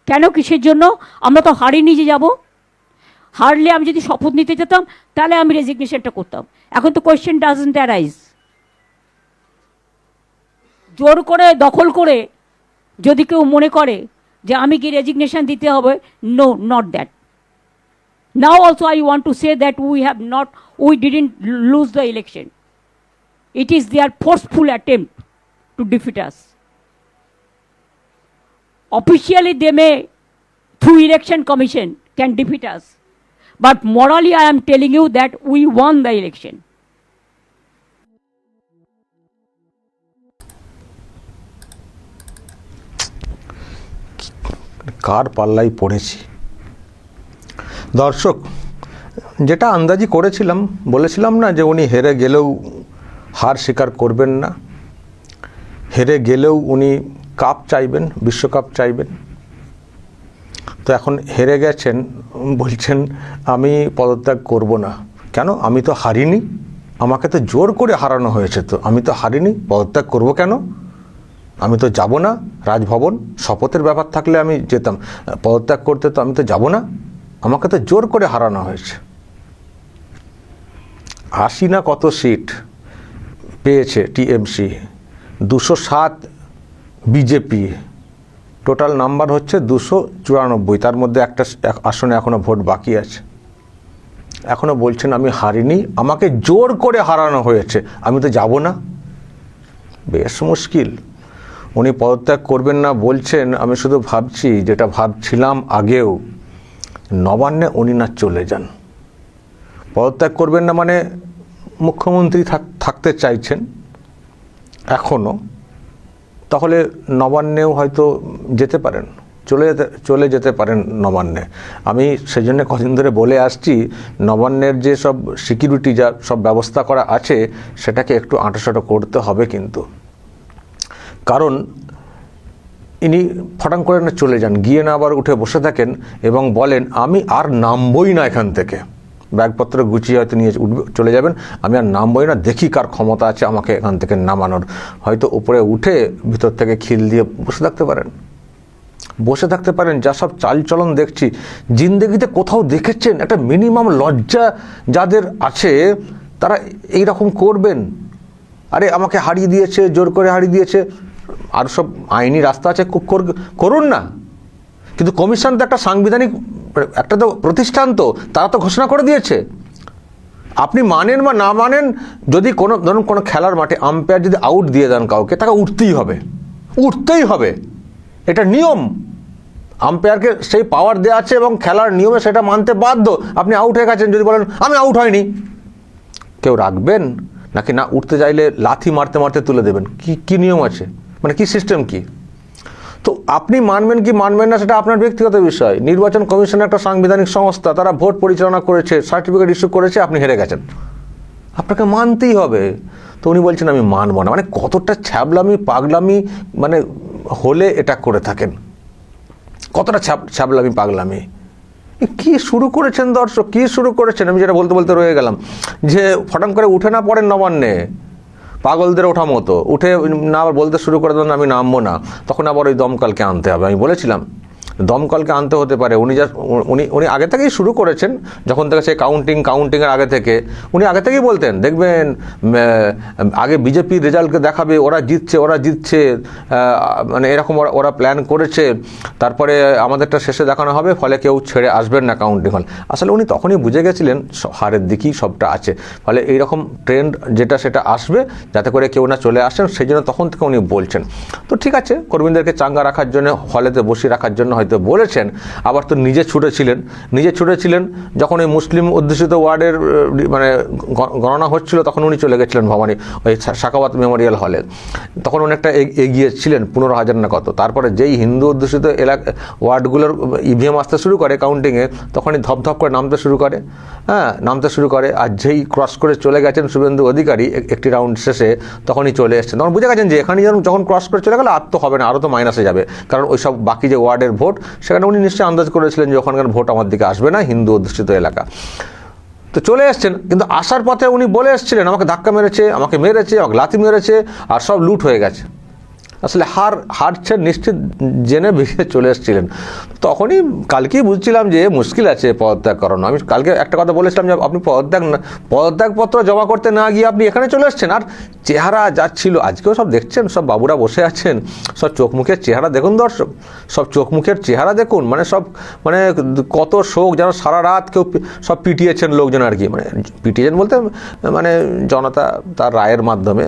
কেন, কিসের জন্য? আমরা তো হারিনি যে যাব। হারলে আমি যদি শপথ নিতে যেতাম তাহলে আমি রেজিগনেশনটা করতাম। এখন তো কোয়েশ্চেন ডাজন্ট অ্যারাইজ। জোর করে দখল করে যদি কেউ মনে করে যে আমি কি রেজিগনেশন দিতে হবে, no, not that. Now also I want to say that we didn't lose the election. It is their forceful attempt to defeat us. Officially they may, through election commission, can defeat us. But morally I am telling you that we won the election. কার পাল্লাই পড়েছি দর্শক। যেটা আন্দাজি করেছিলাম, বলেছিলাম না যে উনি হেরে গেলেও হার স্বীকার করবেন না, হেরে গেলেও উনি কাপ চাইবেন, বিশ্বকাপ চাইবেন। তো এখন হেরে গেছেন, বলছেন আমি পদত্যাগ করব না। কেন? আমি তো হারিনি, আমাকে তো জোর করে হারানো হয়েছে, তো আমি তো হারিনি, পদত্যাগ করব কেন? আমি তো যাব না রাজভবন, শপথের ব্যাপার থাকলে আমি যেতাম, পদত্যাগ করতে তো আমি তো যাব না, আমাকে তো জোর করে হারানো হয়েছে। 80 না কত সিট পেয়েছে টিএমসি, 207 বিজেপি, টোটাল নাম্বার হচ্ছে 294। তার মধ্যে একটা আসনে এখনও ভোট বাকি আছে। এখনও বলছেন আমি হারিনি, আমাকে জোর করে হারানো হয়েছে, আমি তো যাব না। বেশ মুশকিল। উনি পদত্যাগ করবেন না বলছেন, আমি শুধু ভাবছি, যেটা ভাবছিলাম আগেও, নবান্নে উনি না চলে যান। পদত্যাগ করবেন না মানে মুখ্যমন্ত্রী থাকতে চাইছেন এখনও, তাহলে নবান্নেও হয়তো যেতে পারেন, চলে যেতে পারেন নবান্নে। আমি সেই জন্য কদিন ধরে বলে আসছি, নবান্নের যে সব সিকিউরিটি, যা সব ব্যবস্থা করা আছে, সেটাকে একটু আঁটাসাঁটো করতে হবে কিন্তু। কারণ ইনি ফটাং করে না চলে যান, গিয়ে না আবার উঠে বসে থাকেন এবং বলেন আমি আর নামবই না এখান থেকে, ব্যাগপত্র গুছিয়ে হয়তো নিয়ে চলে যাবেন, আমি আর নামবই না, দেখি কার ক্ষমতা আছে আমাকে এখান থেকে নামানোর। হয়তো উপরে উঠে ভিতর থেকে খিল দিয়ে বসে থাকতে পারেন। যা সব চালচলন দেখছি, জিন্দেগিতে কোথাও দেখেছেন একটা মিনিমাম লজ্জা যাদের আছে তারা এই রকম করবেন? আরে আমাকে হারিয়ে দিয়েছে, জোর করে হারিয়ে দিয়েছে, আর সব আইনি রাস্তা আছে, করুন না। কিন্তু কমিশন তো একটা সাংবিধানিক, একটা তো প্রতিষ্ঠান, তো তারা তো ঘোষণা করে দিয়েছে। আপনি মানেন বা না মানেন, যদি ধরুন কোনো খেলার মাঠে আম্পায়ার যদি আউট দিয়ে দেন কাউকে, তাকে উঠতেই হবে, এটা নিয়ম। আম্পায়ারকে সেই পাওয়ার দেওয়া আছে এবং খেলার নিয়মে সেটা মানতে বাধ্য। আপনি আউট হয়ে গেছেন, যদি বলেন আমি আউট হয়নি, কেউ রাখবেন নাকি? না, উঠতে চাইলে লাথি মারতে মারতে তুলে দেবেন? কি নিয়ম আছে, মানে কি সিস্টেম কি? তো আপনি মানবেন কি মানবেন না সেটা আপনার ব্যক্তিগত বিষয়। নির্বাচন কমিশন একটা সাংবিধানিক সংস্থা, তারা ভোট পরিচালনা করেছে, সার্টিফিকেট ইস্যু করেছে, আপনি হেরে গেছেন, আপনাকে মানতেই হবে। তো উনি বলছেন আমি মানব না, মানে কতটা ছ্যাবলামি পাগলামি মানে হলে এটা করে থাকেন, কতটা ছ্যাবলামি পাগলামি কি শুরু করেছেন দর্শক, কি শুরু করেছেন? আমি যেটা বলতে রয়ে গেলাম, যে ফটাং করে উঠে না পড়েন নবান্নে, পাগলদের ওঠা মতো উঠে না আবার বলতে শুরু করে দেন আমি নামবো না, তখন আবার ওই দমকলকে আনতে হবে। আমি বলেছিলাম দমকলকে আনতে হতে পারে। উনি আগে থেকেই শুরু করেছেন, যখন থেকে সে কাউন্টিংয়ের আগে থেকে উনি আগে থেকেই বলতেন, দেখবেন আগে বিজেপির রেজাল্টকে দেখাবে, ওরা জিতছে, মানে এরকম ওরা প্ল্যান করেছে, তারপরে আমাদেরটা শেষে দেখানো হবে, ফলে কেউ ছেড়ে আসবেন না কাউন্টিং হল। আসলে উনি তখনই বুঝে গেছিলেন হারের দিকেই সবটা আছে, ফলে এইরকম ট্রেন্ড সেটা আসবে, যাতে করে কেউ না চলে আসেন, সেই জন্য তখন থেকে উনি বলছেন। তো ঠিক আছে, কর্মীদেরকে চাঙ্গা রাখার জন্য, হলেতে বসিয়ে রাখার জন্য হয়তো বলেছেন। আবার তো নিজে ছুটেছিলেন যখন ওই মুসলিম অধ্যুষিত ওয়ার্ডের মানে গণনা হচ্ছিল, তখন উনি চলে গেছিলেন ভবানী ওই সাখাওয়াত মেমোরিয়াল হলে, তখন অনেকটা এগিয়ে ছিলেন, 15,000 না কত। তারপরে যেই হিন্দু অধ্যুষিত ওয়ার্ডগুলোর ইভিএম আসতে শুরু করে কাউন্টিংয়ে, তখনই ধপধপ করে নামতে শুরু করে। আর যেই ক্রস করে চলে গেছেন শুভেন্দু অধিকারী একটি রাউন্ড শেষে, তখনই চলে এসছেন। তখন বুঝে গেছেন যে এখানে যখন ক্রস করে চলে গেলে আর তো হবে না, আরও তো মাইনাসে যাবে, কারণ ওই সব বাকি যে ওয়ার্ডের ভোট, সেখানে উনি নিশ্চয়ই আন্দাজ করেছিলেন যে ওখানকার ভোট আমার দিকে আসবে না, হিন্দু অধ্যুষিত এলাকা। তো চলে এসছেন, কিন্তু আসার পথে উনি বলে এসেছিলেন আমাকে ধাক্কা মেরেছে, আমাকে লাথি মেরেছে, আর সব লুট হয়ে গেছে। আসলে হারছেন নিশ্চিত জেনে বেরিয়ে চলে এসেছিলেন। তখনই কালকেই বুঝছিলাম যে মুশকিল আছে পদত্যাগ করানো। আমি কালকে একটা কথা বলেছিলাম যে আপনি পদত্যাগপত্র জমা করতে না গিয়ে আপনি এখানে চলে এসছেন। আর চেহারা যাচ্ছিল, আজকেও সব দেখছেন, সব বাবুরা বসে আছেন, সব চোখ মুখের চেহারা দেখুন দর্শক, সব চোখ মুখের চেহারা দেখুন, মানে কত শোক, যেন সারা রাত কেউ সব পিটিয়েছেন লোকজন আর কি, মানে পিটিয়েছেন বলতে মানে জনতা তার রায়ের মাধ্যমে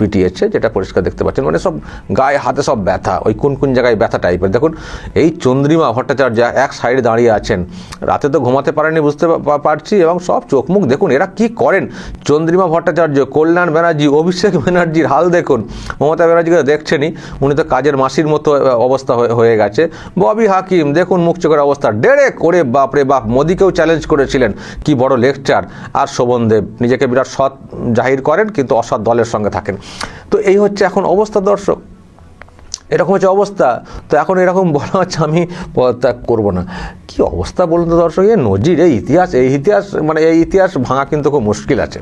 পিটিয়েছে, যেটা পরিষ্কার দেখতে পাচ্ছেন। মানে সব গায়ে হাতে সব ব্যথা, ওই কোন জায়গায় ব্যথা টাইপের। দেখুন এই চন্দ্রিমা ভট্টাচার্য এক সাইডে দাঁড়িয়ে আছেন, রাতে তো ঘুমাতে পারেনি বুঝতে পারছি, এবং সব চোখ মুখ দেখুন এরা কি করেন। চন্দ্রিমা ভট্টাচার্য, কল্যাণ ব্যানার্জি, অভিষেক ব্যানার্জির হাল দেখুন, মমতা ব্যানার্জিকে দেখছেনই, উনি তো কাজের মাসির মতো অবস্থা হয়ে গেছে। ববি হাকিম দেখুন মুখ চোখের অবস্থা, ডেরে করে বাপরে বাপ, মোদিকেও চ্যালেঞ্জ করেছিলেন, কি বড় লেকচার। আর শোভন দেব নিজেকে বিরাট সৎ জাহির করেন কিন্তু অসৎ দলের সঙ্গে থাকেন। তো এই হচ্ছে এখন অবস্থা দর্শক, এরকম হচ্ছে অবস্থা। তো এখন এরকম বলা হচ্ছে আমি পদত্যাগ করবো না, কি অবস্থা বলুন তো দর্শক। এই নজির, এই ইতিহাস মানে এই ইতিহাস ভাঙা কিন্তু খুব মুশকিল আছে।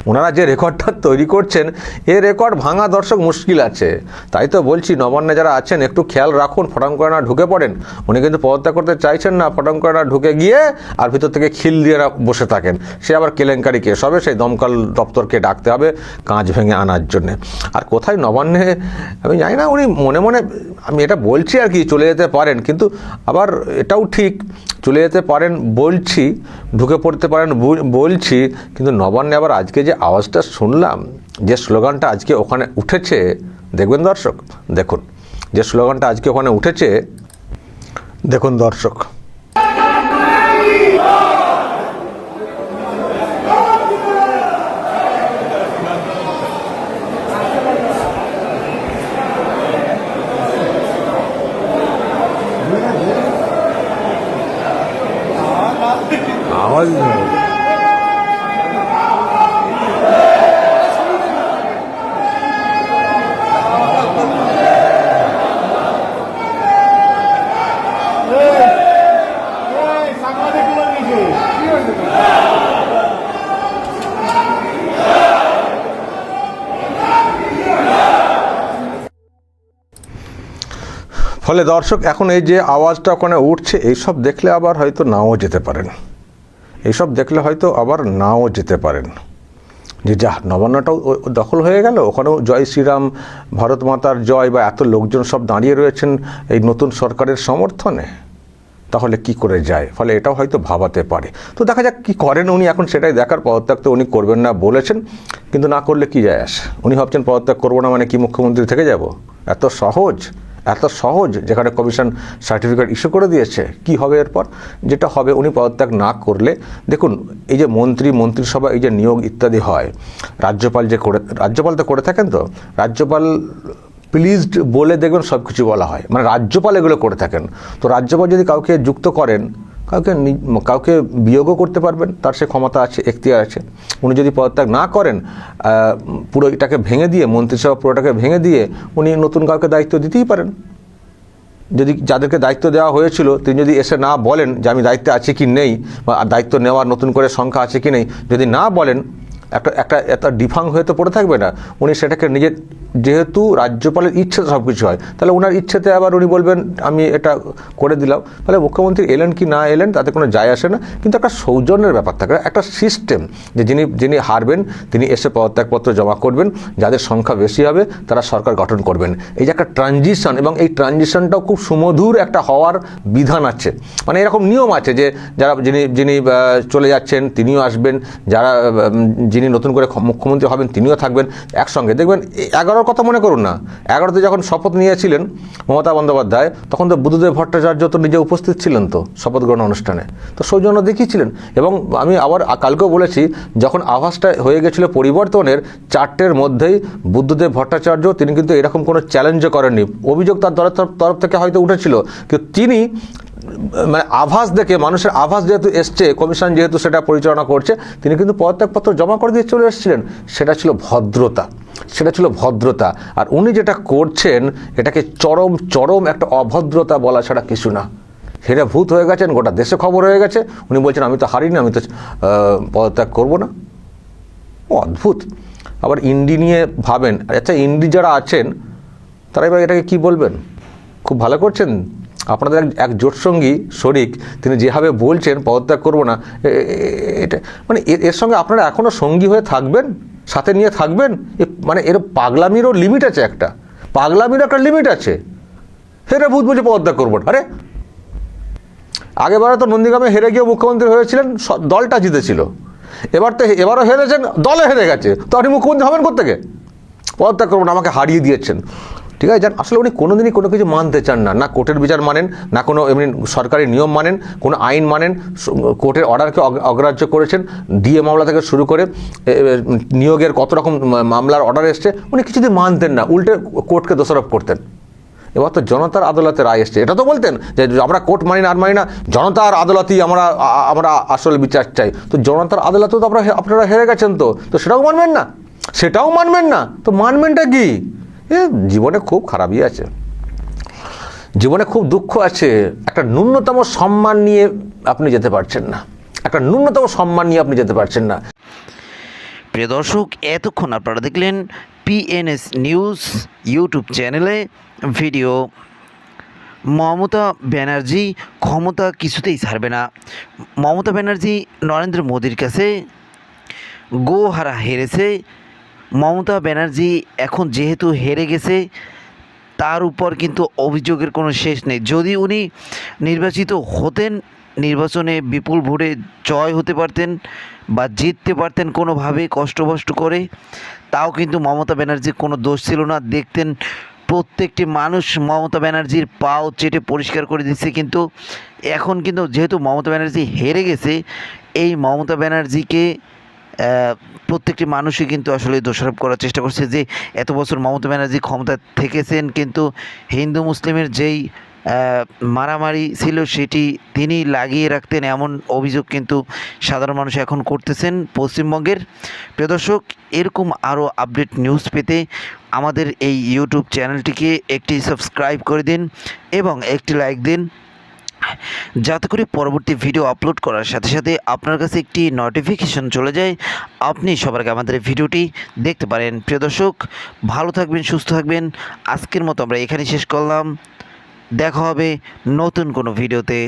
ওনারা যে রেকর্ডটা তৈরি করছেন, এই রেকর্ড ভাঙা দর্শক মুশকিল আছে। তাই তো বলছি নবান্নে যারা আছেন একটু খেয়াল রাখুন, ফটাং করে না ঢুকে পড়েন। উনি কিন্তু পদত্যাগ করতে চাইছেন না, ফটাং করে না ঢুকে গিয়ে আর ভিতর থেকে খিল দিয়ে বসে থাকেন। সে আবার কেলেঙ্কারি কেস হবে, সেই দমকল দপ্তরকে ডাকতে হবে কাঁচ ভেঙে আনার জন্যে। আর কোথায় নবান্নে আমি জানি না, উনি মনে মনে, আমি এটা বলছি আর কি, চলে যেতে পারেন, কিন্তু আবার এটাও ঠিক চলে যেতে পারেন বলছি, ঢুকে পড়তে পারেন বলছি, কিন্তু নবান্নে আবার আজকে যে আওয়াজটা শুনলাম, যে স্লোগানটা আজকে ওখানে উঠেছে, দেখবেন দর্শক, দেখুন যে স্লোগানটা আজকে ওখানে উঠেছে, দেখুন দর্শক। আওয়াজ ফলে দর্শক এখন এই যে আওয়াজটা ওখানে উঠছে, এইসব দেখলে আবার হয়তো নাও যেতে পারেন, এইসব দেখলে হয়তো আবার নাও যেতে পারেন, যে যা নবান্নটাও দখল হয়ে গেল, ওখানেও জয় শ্রীরাম, ভারত মাতার জয়, বা এত লোকজন সব দাঁড়িয়ে রয়েছেন এই নতুন সরকারের সমর্থনে, তাহলে কি করে যায়। ফলে এটাও হয়তো ভাবাতে পারে। তো দেখা যাক কি করেন উনি, এখন সেটাই দেখার। পদত্যাগ তো উনি করবেন না বলেছেন, কিন্তু না করলে কি যায় আসে। উনি ভাবছেন পদত্যাগ করবো না মানে কি মুখ্যমন্ত্রী থেকে যাব? এত সহজ, যেখানে কমিশন সার্টিফিকেট ইস্যু করে দিয়েছে। কি হবে এরপর? যেটা হবে, উনি পদত্যাগ না করলে, দেখুন এই যে মন্ত্রিসভা, এই যে নিয়োগ ইত্যাদি হয়, রাজ্যপাল তো করে থাকেন, তো রাজ্যপাল প্লিজড বলে দেখবেন সব কিছু বলা হয়, মানে রাজ্যপাল এগুলো করে থাকেন। তো রাজ্যপাল যদি কাউকে যুক্ত করেন, কাউকে বিয়োগও করতে পারবেন, তার সে ক্ষমতা আছে, এখতিয়ার আছে। উনি যদি পদত্যাগ না করেন, পুরো এটাকে ভেঙে দিয়ে, মন্ত্রিসভা পুরোটাকে ভেঙে দিয়ে উনি নতুন কাউকে দায়িত্ব দিতেই পারেন। যদি যাদেরকে দায়িত্ব দেওয়া হয়েছিল তিনি যদি এসে না বলেন যে আমি দায়িত্বে আছি কি নেই, বা দায়িত্ব নেওয়ার নতুন করে সংখ্যা আছে কি নেই, যদি না বলেন, একটা ডিফাং হয়ে তো পড়ে থাকবে না। উনি সেটাকে নিজের, যেহেতু রাজ্যপালের ইচ্ছেতে সব কিছু হয়, তাহলে ওনার ইচ্ছেতে আবার উনি বলবেন আমি এটা করে দিলাম। তাহলে মুখ্যমন্ত্রী এলেন কি না এলেন তাতে কোনো যায় আসে না, কিন্তু একটা সৌজন্যের ব্যাপার থাকে, একটা সিস্টেম, যে যিনি হারবেন তিনি এসে পদত্যাগপত্র জমা করবেন, যাদের সংখ্যা বেশি হবে তারা সরকার গঠন করবেন। এই যে একটা ট্রানজিশন, এবং এই ট্রানজিশনটাও খুব সুমধুর একটা হওয়ার বিধান আছে, মানে এরকম নিয়ম আছে যে যারা যিনি চলে যাচ্ছেন তিনিও আসবেন, যিনি নতুন করে মুখ্যমন্ত্রী হবেন তিনিও থাকবেন একসঙ্গে। দেখবেন 11 কথা মনে করুন না, 11তে যখন শপথ নিয়েছিলেন মমতা বন্দ্যোপাধ্যায়, তখন তো বুদ্ধদেব ভট্টাচার্য তো নিজে উপস্থিত ছিলেন তো শপথ গ্রহণ অনুষ্ঠানে, তো সৌজন্য দেখিয়েছিলেন। এবং আমি আবার কালকেও বলেছি, যখন আভাসটা হয়ে গেছিল পরিবর্তনের, 4টের মধ্যেই বুদ্ধদেব ভট্টাচার্য তিনি কিন্তু এরকম কোনো চ্যালেঞ্জও করেননি। অভিযোগ তার তরফ থেকে হয়তো উঠেছিল, কিন্তু তিনি মানে আভাস দেখে, মানুষের আভাস যেহেতু এসছে, কমিশন যেহেতু সেটা পরিচালনা করছে, তিনি কিন্তু পদত্যাগপত্র জমা করে দিয়ে চলে এসেছিলেন। সেটা ছিল ভদ্রতা। আর উনি যেটা করছেন এটাকে চরম একটা অভদ্রতা বলা ছাড়া কিছু না। হেরে ভূত হয়ে গেছেন, গোটা দেশে খবর হয়ে গেছে। উনি বলছেন আমি তো হারিনি, আমি তো পদত্যাগ করবো না। অদ্ভুত। আবার ইন্ডি নিয়ে ভাবেন, আচ্ছা ইন্ডি যারা আছেন তারা এবার এটাকে কি বলবেন? খুব ভালো করছেন আপনাদের এক জোটসঙ্গী শরিক, তিনি যেভাবে বলছেন পদত্যাগ করবো না, এটা মানে এর সঙ্গে আপনারা এখনও সঙ্গী হয়ে থাকবেন, সাথে নিয়ে থাকবেন? মানে এর পাগলামিরও লিমিট আছে, একটা পাগলামিরও একটা লিমিট আছে। হেরে ভূত বলছে পদত্যাগ করবো না। আরে আগেবারে তো নন্দীগ্রামে হেরে গিয়ে মুখ্যমন্ত্রী হয়েছিলেন, দলটা জিতেছিল। এবারও হেরেছেন, দলে হেরে গেছে, তো আপনি মুখ্যমন্ত্রী হবেন কোত্থেকে? পদত্যাগ করবো না, আমাকে হারিয়ে দিয়েছেন। ঠিক আছে, যান। আসলে উনি কোনোদিনই কোনো কিছু মানতে চান না, না কোর্টের বিচার মানেন, না কোনো এমনি সরকারি নিয়ম মানেন, কোনো আইন মানেন। কোর্টের অর্ডারকে অগ্রাহ্য করেছেন, ডিএ মামলা থেকে শুরু করে নিয়োগের কত রকম মামলার অর্ডার এসছে, উনি কিছুদিন মানতেন না, উল্টে কোর্টকে দোষারোপ করতেন। এবার তো জনতার আদালতে রায় এসছে, এটা তো বলতেন যে আমরা কোর্ট মানি না আর মানি না, জনতার আদালতেই আমরা আসলে বিচার চাই। তো জনতার আদালতেও তো আপনারা হেরে গেছেন, তো সেটাও মানবেন না, সেটাও মানবেন না, তো মানবেনটা কি? জীবনে খুব খারাপই আছে, জীবনে খুব দুঃখ আছে। একটা ন্যূনতম সম্মান নিয়ে আপনি যেতে পারছেন না, একটা ন্যূনতম সম্মান নিয়ে আপনি যেতে পারছেন না। প্রিয় দর্শক, এতক্ষণ আপনারা দেখলেন পিএনএস নিউজ ইউটিউব চ্যানেলে ভিডিও। মমতা ব্যানার্জি ক্ষমতা কিছুতেই ছাড়বে না। মমতা ব্যানার্জি নরেন্দ্র মোদির কাছে গোহারা হেরেছে। মমতা ব্যানার্জি এখন যেহেতু হেরে গেছে, তার উপর কিন্তু অভিযোগের কোনো শেষ নেই। যদি উনি নির্বাচিত হতেন, নির্বাচনে বিপুল ভোটে জয় হতে পারতেন বা জিততে পারতেন কোনোভাবে কষ্ট করে, তাও কিন্তু মমতা ব্যানার্জির কোনো দোষ ছিল না। দেখতেন প্রত্যেকটি মানুষ মমতা ব্যানার্জির পাও চেটে পরিষ্কার করে দিচ্ছে। কিন্তু এখন কিন্তু যেহেতু মমতা ব্যানার্জি হেরে গেছে, এই মমতা ব্যানার্জিকে প্রত্যেকটি মানুষই কিন্তু আসলে দোষারোপ করার চেষ্টা করছে যে এত বছর মমতা ব্যানার্জি ক্ষমতা থেকেছেন, কিন্তু হিন্দু মুসলিমের যেই মারামারি ছিল সেটি তিনি লাগিয়ে রাখতেন, এমন অভিযোগ কিন্তু সাধারণ মানুষ এখন করতেছেন পশ্চিমবঙ্গের। প্রিয় দর্শক, এরকম আরও আপডেট নিউজ পেতে আমাদের এই ইউটিউব চ্যানেলটিকে একটি সাবস্ক্রাইব করে দিন এবং একটি লাইক দিন, যাতে করে পরবর্তী ভিডিও আপলোড করার সাথে সাথে আপনার কাছে একটি নোটিফিকেশন চলে যায়, আপনি সবার আগে আমাদের ভিডিওটি দেখতে পারেন। প্রিয় দর্শক, ভালো থাকবেন, সুস্থ থাকবেন। আজকের মতো আমরা এখানেই শেষ করলাম। দেখা হবে নতুন কোনো ভিডিওতে।